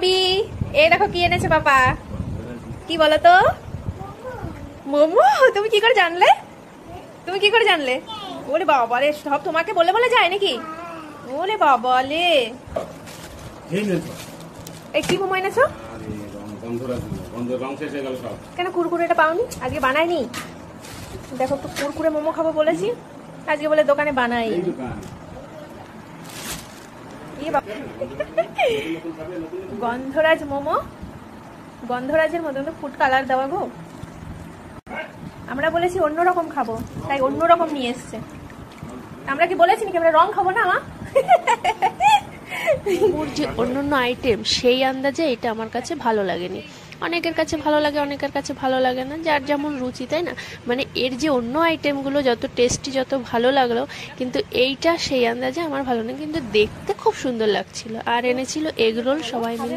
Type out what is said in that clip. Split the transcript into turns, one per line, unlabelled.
বাপি, এই দেখো কি এনেছে পাপা। কি বলো তো? মোমো। তুমি কি করে জানলে? তুমি কি করে জানলে? ওরে বাবা রে, সব তোমাকে বলে বলে যায় নাকি? ওরে বাবা রে, এই কি মোমো এনেছো? কেন কুরকুরেটা পাওনি? আজকে বানাইনি? দেখো, একটু কুরকুরে মোমো খাবো বলেছি, আজকে বলে দোকানে বানাই। গন্ধরাজ মোমো, গন্ধরাজের মধ্যে ফুড কালার দেওয়া গো। আমরা বলেছি অন্যরকম খাবো, তাই অন্যরকম নিয়ে এসছে। আমরা কি বলেছি নাকি আমরা রং খাবো না? মা
ওর যে অন্যান্য আইটেম সেই আন্দাজে এটা আমার কাছে ভালো লাগেনি। অনেকের কাছে ভালো লাগে, অনেকের কাছে ভালো লাগে না, যার যেমন রুচি, তাই না? মানে এর যে অন্য আইটেমগুলো যত টেস্টি, যত ভালো লাগলো, কিন্তু এইটা সেই আন্দাজে আমার ভালো না, কিন্তু দেখতে খুব সুন্দর লাগছিল। আর এনেছিল এগরোল সবাই মিলে।